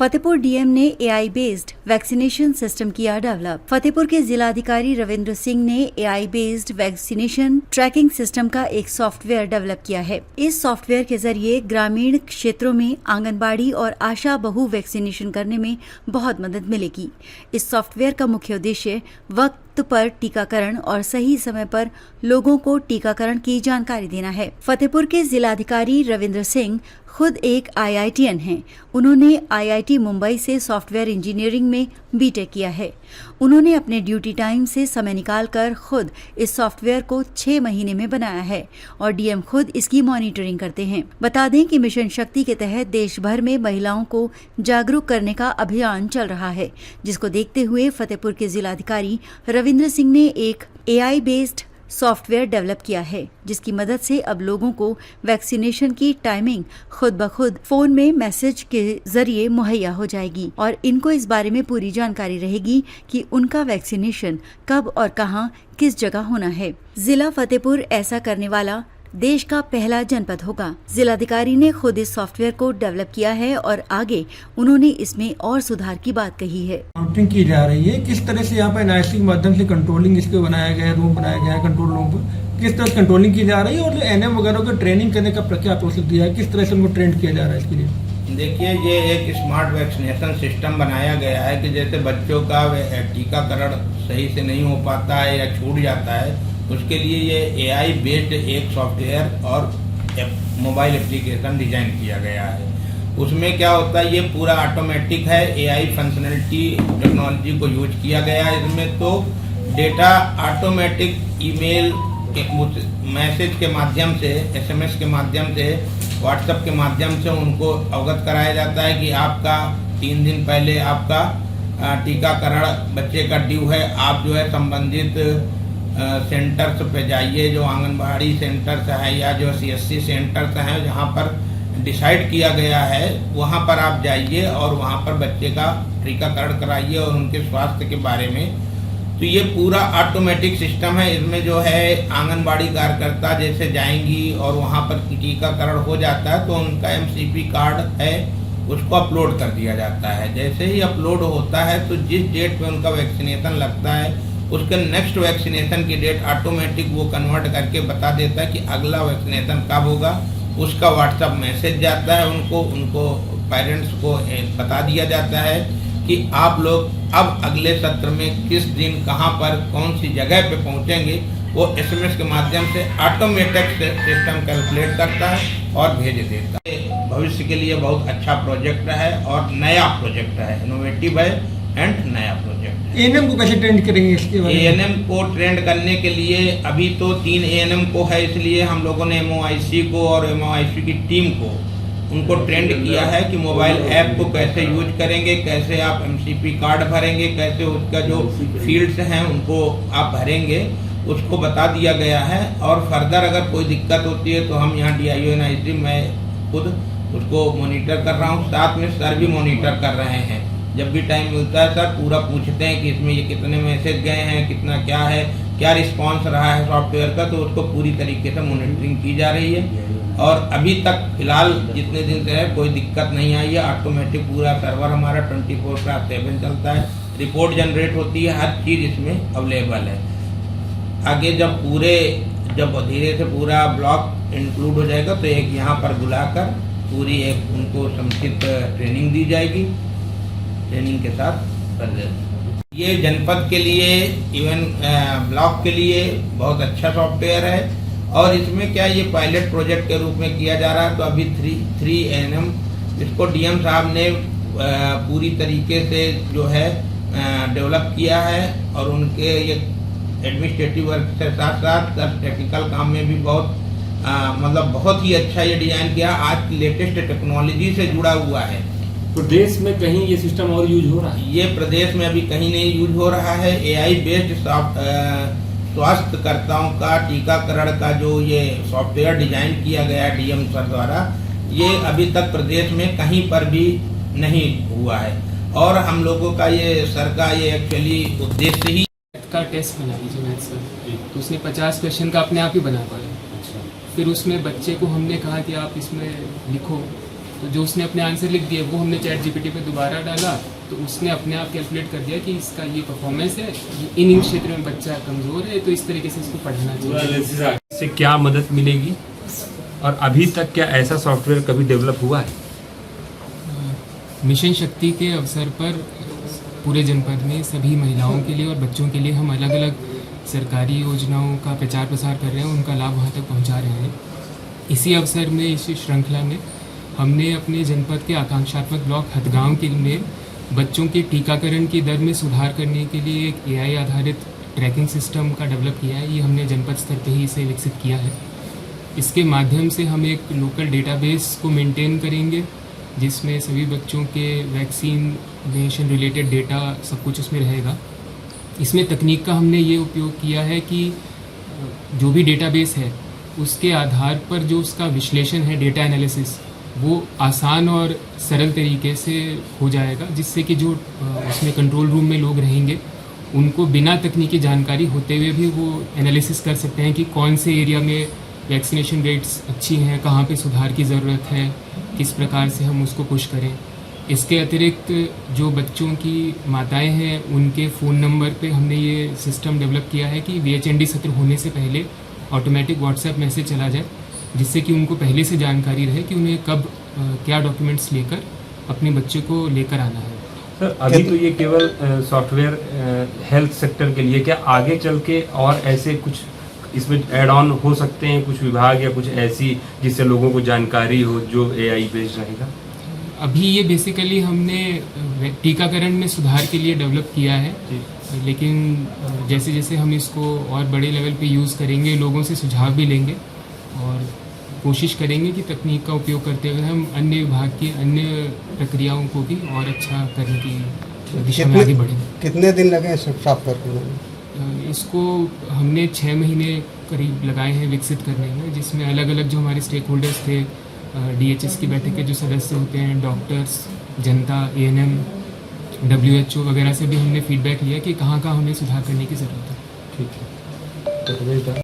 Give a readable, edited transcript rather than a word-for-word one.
Fatehpur DM ने AI based vaccination system किया develop. Fatehpur के जिलाधिकारी रविंद्र सिंह ने AI based vaccination tracking system का एक सॉफ्टवेयर डेवलप किया है। इस सॉफ्टवेयर के जरिए ग्रामीण क्षेत्रों में आंगनबाड़ी और आशा बहु वैक्सीनेशन करने में बहुत मदद मिलेगी। इस सॉफ्टवेयर का मुख्य उद्देश्य वक्त पर टीकाकरण और सही समय पर लोगों को टीकाकरण की जानकारी देना है। फतेहपुर के जिलाधिकारी रविंद्र सिंह खुद एक IITian हैं। उन्होंने IIT मुंबई से सॉफ्टवेयर इंजीनियरिंग में बीटेक किया है। उन्होंने अपने ड्यूटी टाइम से समय निकालकर खुद इस सॉफ्टवेयर को 6 महीने में बनाया है और डीएम खुद इसकी मॉनिटरिंग करते हैं। बता दें कि मिशन शक्ति के तहत देश भर में महिलाओं को जागरूक करने का अभियान चल रहा है, जिसको देखते हुए फतेहपुर के जिलाधिकारी रविंद्र सिंह ने एक AI बेस्ड सॉफ्टवेयर डेवलप किया है, जिसकी मदद से अब लोगों को वैक्सीनेशन की टाइमिंग खुद ब खुद फोन में मैसेज के जरिए मुहैया हो जाएगी और इनको इस बारे में पूरी जानकारी रहेगी कि उनका वैक्सीनेशन कब और कहां किस जगह होना है। जिला फतेहपुर ऐसा करने वाला देश का पहला जनपद होगा। जिलाधिकारी ने खुद इस सॉफ्टवेयर को डेवलप किया है और आगे उन्होंने इसमें और सुधार की बात कही है। काउंटिंग की जा रही है, किस तरह से यहाँ पर NIC के माध्यम से कंट्रोलिंग इसके बनाया गया है, रूम बनाया गया है, कंट्रोल रूम पर किस तरह से कंट्रोलिंग की जा रही है और जो NM वगैरह को ट्रेनिंग करने का क्या प्रोसेस दिया है, किस तरह से उनको ट्रेंड किया जा रहा है इसके लिए। देखिए, ये एक स्मार्ट वैक्सीनेशन सिस्टम बनाया गया है कि जैसे बच्चों का टीकाकरण सही से नहीं हो पाता है या छूट जाता है, उसके लिए ये AI बेस्ड एक सॉफ्टवेयर और मोबाइल एप्लीकेशन डिजाइन किया गया है। उसमें क्या होता है, ये पूरा ऑटोमेटिक है, AI फंक्शनलिटी टेक्नोलॉजी को यूज किया गया है इसमें। तो डेटा ऑटोमेटिक ईमेल मैसेज के माध्यम से, SMS के माध्यम से, व्हाट्सएप के माध्यम से उनको अवगत कराया जाता है कि आपका 3 दिन पहले आपका टीकाकरण बच्चे का ड्यू है। आप जो है संबंधित सेंटर्स पे जाइए, जो आंगनबाड़ी सेंटर्स हैं या जो CSC सेंटर्स हैं जहाँ पर डिसाइड किया गया है, वहाँ पर आप जाइए और वहाँ पर बच्चे का टीकाकरण कराइए और उनके स्वास्थ्य के बारे में। तो ये पूरा ऑटोमेटिक सिस्टम है। इसमें जो है आंगनबाड़ी कार्यकर्ता जैसे जाएंगी और वहाँ पर टीकाकरण हो जाता है तो उनका MCP कार्ड है उसको अपलोड कर दिया जाता है। जैसे ही अपलोड होता है तो जिस डेट पे उनका वैक्सीनेशन लगता है उसके नेक्स्ट वैक्सीनेशन की डेट ऑटोमेटिक वो कन्वर्ट करके बता देता है कि अगला वैक्सीनेशन कब होगा। उसका व्हाट्सएप मैसेज जाता है उनको पेरेंट्स को बता दिया जाता है कि आप लोग अब अगले सत्र में किस दिन कहां पर कौन सी जगह पे पहुंचेंगे। वो SMS के माध्यम से ऑटोमेटिक सिस्टम कैलकुलेट करता है और भेज देता है। भविष्य के लिए बहुत अच्छा प्रोजेक्ट है और नया प्रोजेक्ट है, इनोवेटिव है एंड नया प्रोजेक्ट। ANM को कैसे ट्रेंड करेंगे इसके बारे में? ANM को ट्रेंड करने के लिए अभी तो 3 ANM को है, इसलिए हम लोगों ने MOIC को और MOIC की टीम को उनको ट्रेंड किया है कि मोबाइल ऐप को कैसे यूज करेंगे, कैसे आप MCP कार्ड भरेंगे, कैसे उसका जो फील्ड्स हैं उनको आप भरेंगे, उसको बता दिया गया है। और फर्दर अगर कोई दिक्कत होती है तो हम यहाँ DIO NIC मैं खुद उसको मॉनिटर कर रहा हूँ, साथ में सर भी मॉनिटर कर रहे हैं। जब भी टाइम मिलता है सर पूरा पूछते हैं कि इसमें ये कितने मैसेज गए हैं, कितना क्या है, क्या रिस्पांस रहा है सॉफ्टवेयर का, तो उसको पूरी तरीके से मॉनिटरिंग की जा रही है। और अभी तक फिलहाल जितने दिन से है कोई दिक्कत नहीं आई है। ऑटोमेटिक पूरा सर्वर हमारा 24/7 चलता है, रिपोर्ट जनरेट होती है, हर चीज़ इसमें अवेलेबल है। आगे जब धीरे से पूरा ब्लॉक इंक्लूड हो जाएगा तो एक यहाँ पर बुलाकर पूरी एक उनको समुचित ट्रेनिंग दी जाएगी, ट्रेनिंग के साथ कर देते। ये जनपद के लिए, इवन ब्लॉक के लिए बहुत अच्छा सॉफ्टवेयर है। और इसमें क्या ये पायलट प्रोजेक्ट के रूप में किया जा रहा है। तो अभी 3 ANM इसको DM साहब ने पूरी तरीके से जो है डेवलप किया है और उनके ये एडमिनिस्ट्रेटिव वर्क से साथ साथ टेक्निकल काम में भी बहुत ही अच्छा ये डिजाइन किया। आज की लेटेस्ट टेक्नोलॉजी से जुड़ा हुआ है। प्रदेश में कहीं ये सिस्टम और यूज हो रहा है? ये प्रदेश में अभी कहीं नहीं यूज हो रहा है। AI बेस्ड स्वास्थ्यकर्ताओं का टीकाकरण का जो ये सॉफ्टवेयर डिजाइन किया गया है DM सर द्वारा, ये अभी तक प्रदेश में कहीं पर भी नहीं हुआ है। और हम लोगों का ये सर का ये एक्चुअली उद्देश्य ही का टेस्ट बना दीजिए मैथ्स का, तो उसने 50 क्वेश्चन का अपने आप ही बना पाया। फिर उसमें बच्चे को हमने कहा कि आप इसमें लिखो तो जो उसने अपने आंसर लिख दिए वो हमने चैट जीपीटी पे दोबारा डाला तो उसने अपने आप कैलकुलेट कर दिया कि इसका ये परफॉर्मेंस है, इन क्षेत्र में बच्चा कमज़ोर है, तो इस तरीके से इसको पढ़ना चाहिए। इससे क्या मदद मिलेगी और अभी तक क्या ऐसा सॉफ्टवेयर कभी डेवलप हुआ है? मिशन शक्ति के अवसर पर पूरे जनपद में सभी महिलाओं के लिए और बच्चों के लिए हम अलग अलग सरकारी योजनाओं का प्रचार प्रसार कर रहे हैं, उनका लाभ वहाँ तक पहुँचा रहे हैं। इसी अवसर में, इसी श्रृंखला में हमने अपने जनपद के आकांक्षात्मक ब्लॉक हथगांव के में बच्चों के टीकाकरण की दर में सुधार करने के लिए एक AI आधारित ट्रैकिंग सिस्टम का डेवलप किया है। ये हमने जनपद स्तर पे ही इसे विकसित किया है। इसके माध्यम से हम एक लोकल डेटाबेस को मेंटेन करेंगे जिसमें सभी बच्चों के वैक्सीनेशन रिलेटेड डेटा सब कुछ उसमें रहेगा। इसमें तकनीक का हमने ये उपयोग किया है कि जो भी डेटाबेस है उसके आधार पर जो उसका विश्लेषण है, डेटा एनालिसिस, वो आसान और सरल तरीके से हो जाएगा, जिससे कि जो उसमें कंट्रोल रूम में लोग रहेंगे उनको बिना तकनीकी जानकारी होते हुए भी वो एनालिसिस कर सकते हैं कि कौन से एरिया में वैक्सीनेशन रेट्स अच्छी हैं, कहाँ पे सुधार की ज़रूरत है, किस प्रकार से हम उसको पुश करें। इसके अतिरिक्त जो बच्चों की माताएं हैं उनके फ़ोन नंबर पे हमने ये सिस्टम डेवलप किया है कि VHND सत्र होने से पहले ऑटोमेटिक व्हाट्सएप मैसेज चला जाए, जिससे कि उनको पहले से जानकारी रहे कि उन्हें कब क्या डॉक्यूमेंट्स लेकर अपने बच्चे को लेकर आना है। सर अभी तो ये केवल सॉफ्टवेयर हेल्थ सेक्टर के लिए, क्या आगे चल के और ऐसे कुछ इसमें ऐड ऑन हो सकते हैं, कुछ विभाग या कुछ ऐसी जिससे लोगों को जानकारी हो जो AI बेस्ड रहेगा? अभी ये बेसिकली हमने टीकाकरण में सुधार के लिए डेवलप किया है, लेकिन जैसे जैसे हम इसको और बड़े लेवल पे यूज़ करेंगे, लोगों से सुझाव भी लेंगे और कोशिश करेंगे कि तकनीक का उपयोग करते हुए हम अन्य विभाग की अन्य प्रक्रियाओं को भी और अच्छा करने की दिशा में आगे बढ़ेंगे। कितने दिन लगे सॉफ्टवेयर को? इसको हमने 6 महीने करीब लगाए हैं विकसित करने में, जिसमें अलग अलग जो हमारे स्टेक होल्डर्स थे, DHS की बैठक के जो सदस्य होते हैं, डॉक्टर्स, जनता, ANM, WHO वगैरह से भी हमने फीडबैक लिया कि कहाँ कहाँ हमें सुधार करने की ज़रूरत है। ठीक है।